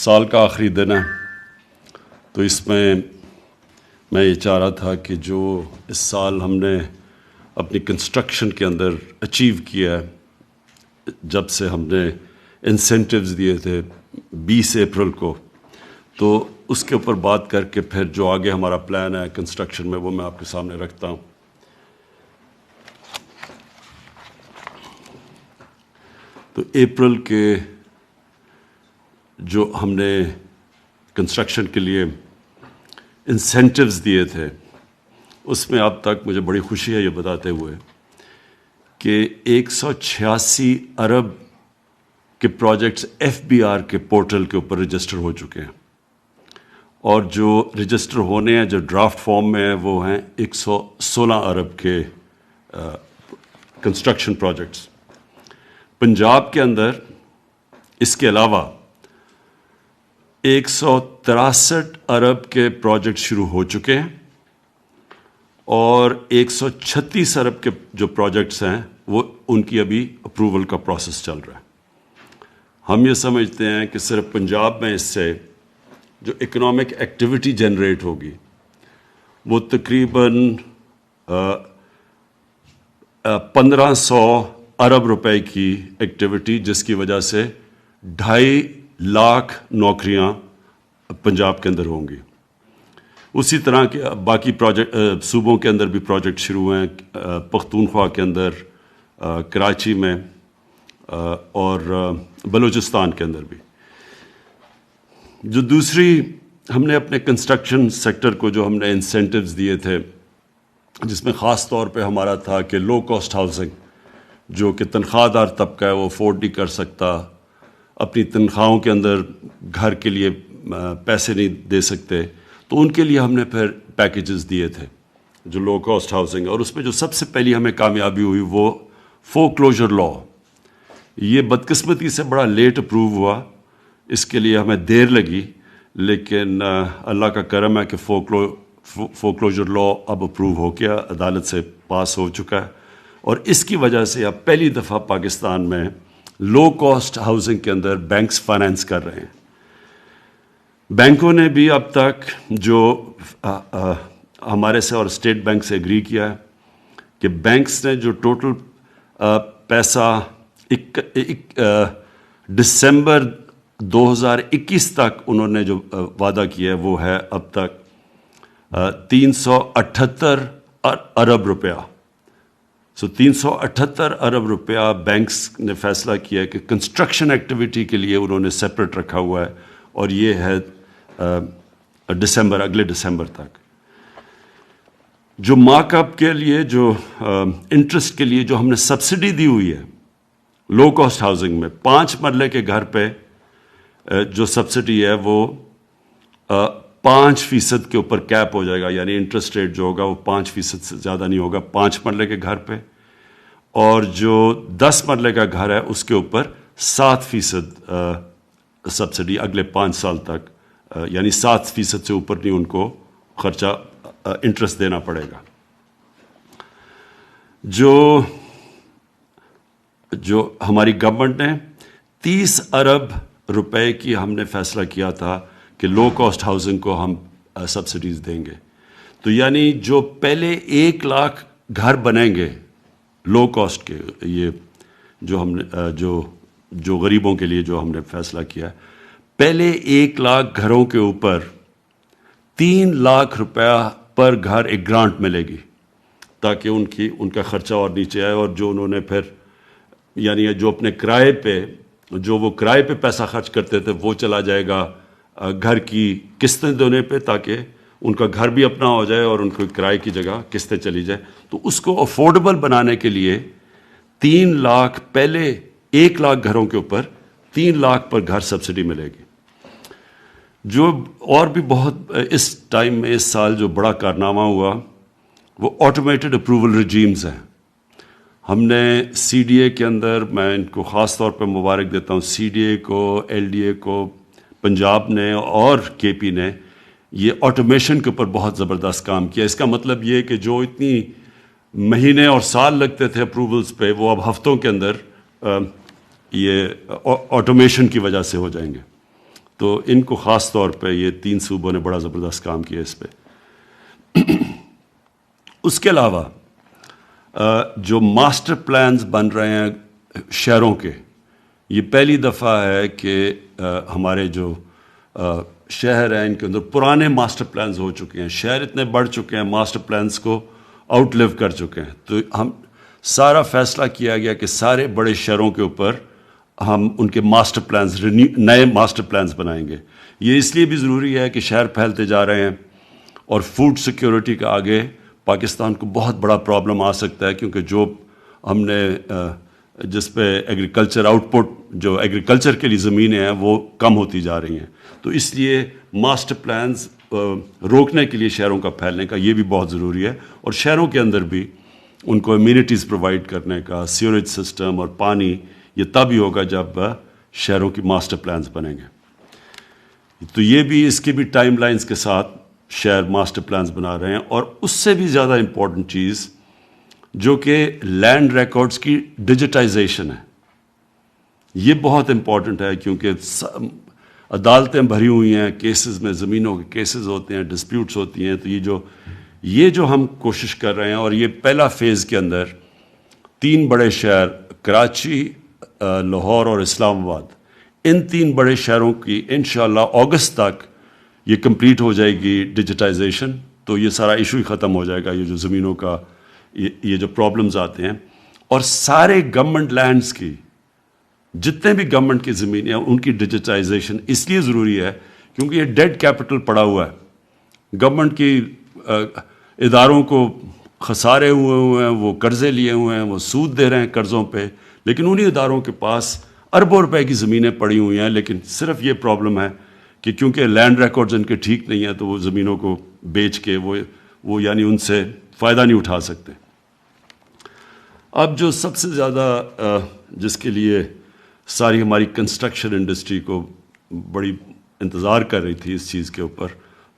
سال کا آخری دن ہے، تو اس میں میں یہ چاہ رہا تھا کہ جو اس سال ہم نے اپنی کنسٹرکشن کے اندر اچیو کیا ہے، جب سے ہم نے انسینٹیوز دیے تھے 20 اپریل کو، تو اس کے اوپر بات کر کے پھر جو آگے ہمارا پلان ہے کنسٹرکشن میں وہ میں آپ کے سامنے رکھتا ہوں۔ تو اپریل کے جو ہم نے کنسٹرکشن کے لیے انسینٹیوز دیے تھے، اس میں اب تک مجھے بڑی خوشی ہے یہ بتاتے ہوئے کہ 186 ارب کے پروجیکٹس ایف بی آر کے پورٹل کے اوپر رجسٹر ہو چکے ہیں، اور جو رجسٹر ہونے ہیں جو ڈرافٹ فارم میں ہیں وہ ہیں 116 ارب کے کنسٹرکشن پروجیکٹس۔ پنجاب کے اندر اس کے علاوہ 163 ارب کے پروجیکٹ شروع ہو چکے ہیں، اور 136 ارب کے جو پروجیکٹس ہیں وہ ان کی ابھی اپروول کا پروسیس چل رہا ہے۔ ہم یہ سمجھتے ہیں کہ صرف پنجاب میں اس سے جو اکنامک ایکٹیویٹی جنریٹ ہوگی وہ تقریباً 1500 ارب روپے کی ایکٹیویٹی، جس کی وجہ سے 2.5 لاکھ نوکریاں پنجاب کے اندر ہوں گی۔ اسی طرح کے باقی پروجیکٹ صوبوں کے اندر بھی پروجیکٹ شروع ہوئے ہیں، پختونخوا کے اندر، کراچی میں، اور بلوچستان کے اندر بھی۔ جو دوسری ہم نے اپنے کنسٹرکشن سیکٹر کو جو ہم نے انسینٹیوز دیے تھے، جس میں خاص طور پہ ہمارا تھا کہ لو کاسٹ ہاؤسنگ، جو کہ تنخواہ دار طبقہ ہے وہ افورڈ نہیں کر سکتا، اپنی تنخواہوں کے اندر گھر کے لیے پیسے نہیں دے سکتے، تو ان کے لیے ہم نے پھر پیکیجز دیے تھے جو لو کاسٹ ہاؤسنگ، اور اس میں جو سب سے پہلی ہمیں کامیابی ہوئی وہ فور کلوجر لا۔ یہ بدقسمتی سے بڑا لیٹ اپروو ہوا، اس کے لیے ہمیں دیر لگی، لیکن اللہ کا کرم ہے کہ فور کلوجر لا اب اپروو ہو گیا، عدالت سے پاس ہو چکا ہے، اور اس کی وجہ سے اب پہلی دفعہ پاکستان میں لو کاسٹ ہاؤسنگ کے اندر بینکس فائنینس کر رہے ہیں۔ بینکوں نے بھی اب تک جو ہمارے سے اور اسٹیٹ بینک سے ایگری کیا ہے کہ بینکس نے جو ٹوٹل پیسہ دسمبر 2021 تک انہوں نے جو وعدہ کیا ہے وہ ہے اب تک 378 ارب روپیہ۔ 378 ارب روپیہ بینکس نے فیصلہ کیا کہ کنسٹرکشن ایکٹیویٹی کے لیے انہوں نے سیپریٹ رکھا ہوا ہے، اور یہ ہے اگلے دسمبر تک۔ جو مارک اپ کے لیے جو انٹرسٹ کے لیے جو ہم نے سبسڈی دی ہوئی ہے لو کاسٹ ہاؤسنگ میں، 5 مرلے کے گھر پہ جو سبسڈی ہے وہ 5% کے اوپر کیپ ہو جائے گا، یعنی انٹرسٹ ریٹ جو ہوگا وہ 5% سے زیادہ نہیں ہوگا 5 مرلے کے گھر پہ، اور جو 10 مرلے کا گھر ہے اس کے اوپر 7% سبسڈی اگلے 5 سال تک، یعنی 7% سے اوپر نہیں ان کو خرچہ انٹرسٹ دینا پڑے گا۔ جو ہماری گورنمنٹ نے 30 ارب روپے کی ہم نے فیصلہ کیا تھا کہ لو کاسٹ ہاؤسنگ کو ہم سبسڈیز دیں گے، تو یعنی جو پہلے 1 لاکھ گھر بنیں گے لو کاسٹ کے، یہ جو ہم نے جو غریبوں کے لیے جو ہم نے فیصلہ کیا ہے، پہلے 1 لاکھ گھروں کے اوپر 3 لاکھ روپیہ پر گھر ایک گرانٹ ملے گی، تاکہ ان کا خرچہ اور نیچے آئے، اور جو انہوں نے پھر یعنی جو اپنے کرائے پہ جو وہ کرائے پہ پیسہ خرچ کرتے تھے وہ چلا جائے گا گھر کی قسطیں دینے پہ، تاکہ ان کا گھر بھی اپنا ہو جائے اور ان کو کرائے کی جگہ قسطیں چلی جائے۔ تو اس کو افورڈیبل بنانے کے لیے 3 لاکھ، پہلے 1 لاکھ گھروں کے اوپر 3 لاکھ پر گھر سبسڈی ملے گی۔ جو اور بھی بہت اس ٹائم میں اس سال جو بڑا کارنامہ ہوا وہ آٹومیٹڈ اپروول رجیمز ہیں۔ ہم نے سی ڈی اے کے اندر، میں ان کو خاص طور پہ مبارک دیتا ہوں، سی ڈی اے کو، ایل ڈی اے کو، پنجاب نے اور کے پی نے یہ آٹومیشن کے اوپر بہت زبردست کام کیا۔ اس کا مطلب یہ کہ جو اتنی مہینے اور سال لگتے تھے اپروولز پہ، وہ اب ہفتوں کے اندر یہ آٹومیشن کی وجہ سے ہو جائیں گے۔ تو ان کو خاص طور پہ یہ 3 صوبوں نے بڑا زبردست کام کیا اس پہ. اس کے علاوہ جو ماسٹر پلانز بن رہے ہیں شہروں کے، یہ پہلی دفعہ ہے کہ ہمارے جو شہر ہیں ان کے اندر پرانے ماسٹر پلانز ہو چکے ہیں. شہر اتنے بڑھ چکے ہیں، ماسٹر پلانز کو آؤٹ لیو کر چکے ہیں. تو ہم سارا فیصلہ کیا گیا کہ سارے بڑے شہروں کے اوپر ہم ان کے ماسٹر پلانز، نئے ماسٹر پلانز بنائیں گے. یہ اس لیے بھی ضروری ہے کہ شہر پھیلتے جا رہے ہیں اور فوڈ سیکیورٹی کا آگے پاکستان کو بہت بڑا پرابلم آ سکتا ہے، کیونکہ جو ہم نے جس پہ ایگریکلچر آؤٹ پٹ، جو ایگریکلچر کے لیے زمینیں ہیں وہ کم ہوتی جا رہی ہیں. تو اس لیے ماسٹر پلانز روکنے کے لیے شہروں کا پھیلنے کا یہ بھی بہت ضروری ہے، اور شہروں کے اندر بھی ان کو امینٹیز پرووائڈ کرنے کا، سیوریج سسٹم اور پانی، یہ تب ہی ہوگا جب شہروں کی ماسٹر پلانز بنیں گے. تو یہ بھی اس کی بھی ٹائم لائنز کے ساتھ شہر ماسٹر پلانز بنا رہے ہیں. اور اس سے بھی زیادہ امپورٹنٹ چیز جو کہ لینڈ ریکارڈز کی ڈیجیٹائزیشن ہے، یہ بہت امپورٹنٹ ہے، کیونکہ عدالتیں بھری ہوئی ہیں کیسز میں، زمینوں کے کیسز ہوتے ہیں، ڈسپیوٹس ہوتی ہیں. تو یہ جو ہم کوشش کر رہے ہیں، اور یہ پہلا فیز کے اندر 3 بڑے شہر کراچی، لاہور اور اسلام آباد، ان 3 بڑے شہروں کی انشاءاللہ اگست تک یہ کمپلیٹ ہو جائے گی ڈیجیٹائزیشن. تو یہ سارا ایشو ہی ختم ہو جائے گا، یہ جو زمینوں کا یہ جو پرابلمز آتے ہیں. اور سارے گورنمنٹ لینڈز کی، جتنے بھی گورنمنٹ کی زمینیں ہیں ان کی ڈیجیٹائزیشن اس لیے ضروری ہے کیونکہ یہ ڈیڈ کیپٹل پڑا ہوا ہے. گورنمنٹ کی اداروں کو خسارے ہوئے ہیں، وہ قرضے لیے ہوئے ہیں، وہ سود دے رہے ہیں قرضوں پہ، لیکن انہی اداروں کے پاس اربوں روپے کی زمینیں پڑی ہوئی ہیں. لیکن صرف یہ پرابلم ہے کہ کیونکہ لینڈ ریکارڈز ان کے ٹھیک نہیں ہیں، تو وہ زمینوں کو بیچ کے وہ یعنی ان سے فائدہ نہیں اٹھا سکتے. اب جو سب سے زیادہ جس کے لیے ساری ہماری کنسٹرکشن انڈسٹری کو بڑی انتظار کر رہی تھی اس چیز کے اوپر،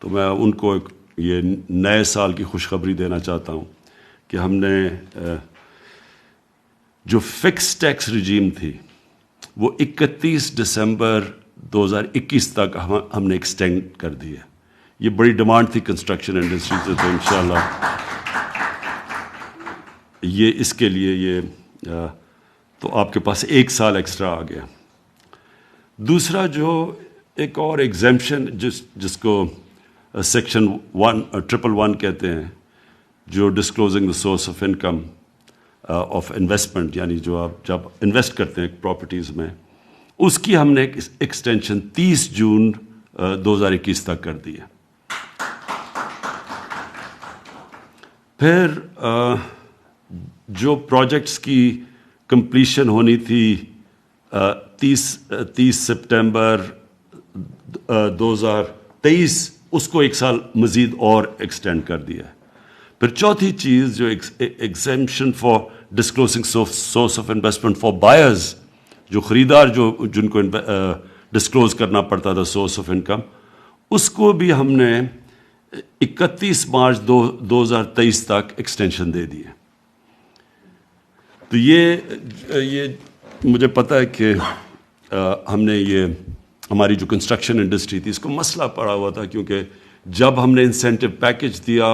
تو میں ان کو یہ نئے سال کی خوشخبری دینا چاہتا ہوں کہ ہم نے جو فکس ٹیکس رجیم تھی وہ 31 دسمبر 2021 تک ہم نے ایکسٹینڈ کر دی ہے. یہ بڑی ڈیمانڈ تھی کنسٹرکشن انڈسٹری سے، تو انشاءاللہ یہ اس کے لیے یہ تو آپ کے پاس 1 سال ایکسٹرا آ گیا. دوسرا جو ایک اور ایگزیمپشن جس کو سیکشن 111 کہتے ہیں، جو disclosing the source of income of investment, یعنی جو آپ جب انویسٹ کرتے ہیں پراپرٹیز میں، اس کی ہم نے ایک ایکسٹینشن 30 جون 2021 تک کر دی ہے. پھر جو پروجیکٹس کی کمپلیشن ہونی تھی 30 سپٹمبر 2023، اس کو 1 سال مزید اور ایکسٹینڈ کر دیا ہے. پھر چوتھی چیز جو exemption for disclosing source of investment for buyers, جو خریدار جن کو ڈسکلوز کرنا پڑتا تھا سورس آف انکم، اس کو بھی ہم نے 31 مارچ 2023 تک ایکسٹینشن دے دی ہے. تو یہ مجھے پتہ ہے کہ ہم نے یہ ہماری جو کنسٹرکشن انڈسٹری تھی اس کو مسئلہ پڑا ہوا تھا، کیونکہ جب ہم نے انسینٹو پیکج دیا،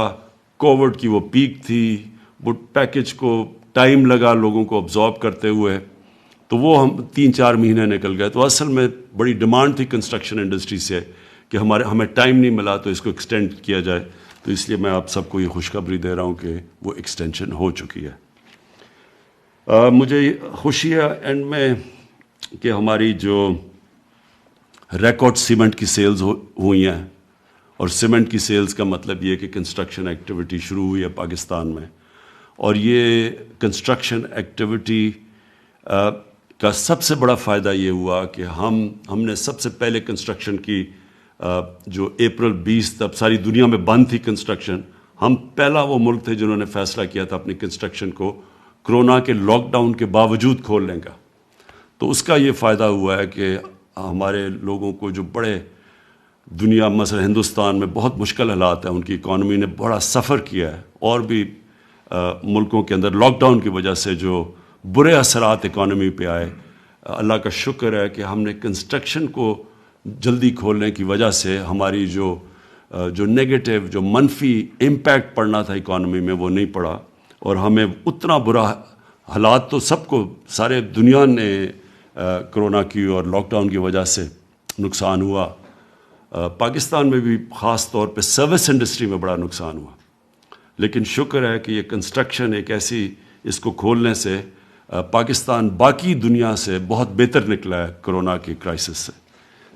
کووڈ کی وہ پیک تھی، وہ پیکج کو ٹائم لگا لوگوں کو ابزارب کرتے ہوئے، تو وہ ہم 3-4 مہینے نکل گئے. تو اصل میں بڑی ڈیمانڈ تھی کنسٹرکشن انڈسٹری سے کہ ہمیں ٹائم نہیں ملا تو اس کو ایکسٹینڈ کیا جائے. تو اس لیے میں آپ سب کو یہ خوشخبری دے رہا ہوں کہ وہ ایکسٹینشن ہو چکی ہے. مجھے خوشی ہے اینڈ میں کہ ہماری جو ریکارڈ سیمنٹ کی سیلز ہوئی ہیں، اور سیمنٹ کی سیلز کا مطلب یہ کہ کنسٹرکشن ایکٹیویٹی شروع ہوئی ہے پاکستان میں. اور یہ کنسٹرکشن ایکٹیویٹی کا سب سے بڑا فائدہ یہ ہوا کہ ہم نے سب سے پہلے کنسٹرکشن کی جو اپریل 20 تب ساری دنیا میں بند تھی کنسٹرکشن، ہم پہلا وہ ملک تھے جنہوں نے فیصلہ کیا تھا اپنی کنسٹرکشن کو کرونا کے لاک ڈاؤن کے باوجود کھولنے کا. تو اس کا یہ فائدہ ہوا ہے کہ ہمارے لوگوں کو جو بڑے دنیا مثلا ہندوستان میں بہت مشکل حالات ہیں، ان کی اکانومی نے بڑا سفر کیا ہے، اور بھی ملکوں کے اندر لاک ڈاؤن کی وجہ سے جو برے اثرات اکانومی پہ آئے، اللہ کا شکر ہے کہ ہم نے کنسٹرکشن کو جلدی کھولنے کی وجہ سے ہماری جو نیگیٹو جو منفی امپیکٹ پڑنا تھا اکانومی میں وہ نہیں پڑا، اور ہمیں اتنا برا حالات تو سب کو سارے دنیا نے کرونا کی اور لاک ڈاؤن کی وجہ سے نقصان ہوا، پاکستان میں بھی خاص طور پہ سروس انڈسٹری میں بڑا نقصان ہوا، لیکن شکر ہے کہ یہ کنسٹرکشن ایک ایسی، اس کو کھولنے سے پاکستان باقی دنیا سے بہت بہتر نکلا ہے کرونا کی کرائسس سے۔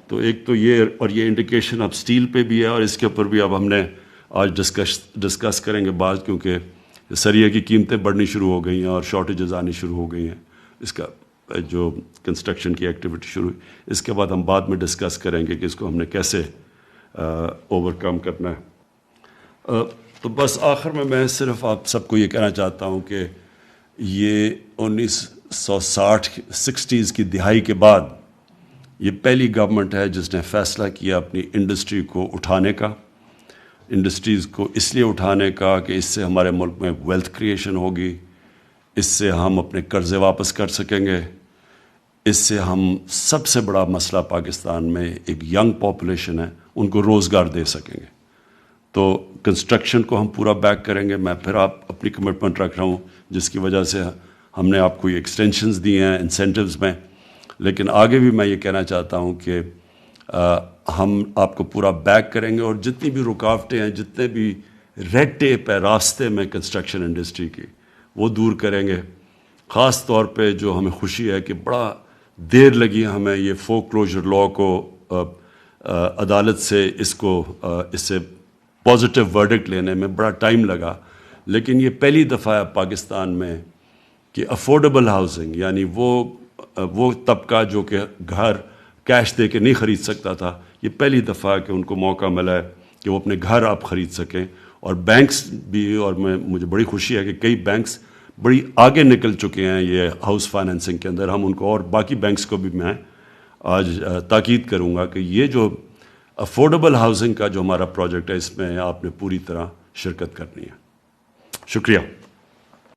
تو ایک تو یہ، اور یہ انڈیکیشن اب سٹیل پہ بھی ہے، اور اس کے اوپر بھی اب ہم نے آج ڈسکس کریں گے بعض، کیونکہ سریے کی قیمتیں بڑھنی شروع ہو گئی ہیں اور شارٹیجز آنی شروع ہو گئی ہیں، اس کا جو کنسٹرکشن کی ایکٹیویٹی شروع ہوئی، اس کے بعد ہم بعد میں ڈسکس کریں گے کہ اس کو ہم نے کیسے اوور کم کرنا ہے۔ تو بس آخر میں صرف آپ سب کو یہ کہنا چاہتا ہوں کہ یہ 1960 کی دہائی کے بعد یہ پہلی گورنمنٹ ہے جس نے فیصلہ کیا اپنی انڈسٹری کو اٹھانے کا، انڈسٹریز کو اس لیے اٹھانے کا کہ اس سے ہمارے ملک میں ویلتھ کریشن ہوگی، اس سے ہم اپنے قرضے واپس کر سکیں گے، اس سے ہم سب سے بڑا مسئلہ پاکستان میں ایک ینگ پاپولیشن ہے، ان کو روزگار دے سکیں گے۔ تو کنسٹرکشن کو ہم پورا بیک کریں گے۔ میں پھر اپنی کمٹمنٹ رکھ رہا ہوں جس کی وجہ سے ہم نے آپ کو یہ ایکسٹینشنز دی ہیں انسینٹیوز میں، لیکن آگے بھی میں یہ کہنا چاہتا ہوں کہ ہم آپ کو پورا بیک کریں گے، اور جتنی بھی رکاوٹیں ہیں، جتنے بھی ریڈ ٹیپ ہے راستے میں کنسٹرکشن انڈسٹری کی، وہ دور کریں گے۔ خاص طور پہ جو ہمیں خوشی ہے کہ بڑا دیر لگی ہمیں یہ فور کلوجر لاء کو عدالت سے اس سے پازیٹیو ورڈکٹ لینے میں بڑا ٹائم لگا، لیکن یہ پہلی دفعہ ہے پاکستان میں کہ افورڈیبل ہاؤسنگ، یعنی وہ طبقہ جو کہ گھر کیش دے کے نہیں خرید سکتا تھا، یہ پہلی دفعہ کہ ان کو موقع ملا ہے کہ وہ اپنے گھر آپ خرید سکیں، اور بینکس بھی، اور مجھے بڑی خوشی ہے کہ کئی بینکس بڑی آگے نکل چکے ہیں یہ ہاؤس فائنینسنگ کے اندر۔ ہم ان کو اور باقی بینکس کو بھی میں آج تاکید کروں گا کہ یہ جو افورڈیبل ہاؤسنگ کا جو ہمارا پروجیکٹ ہے، اس میں آپ نے پوری طرح شرکت کرنی ہے۔ شکریہ۔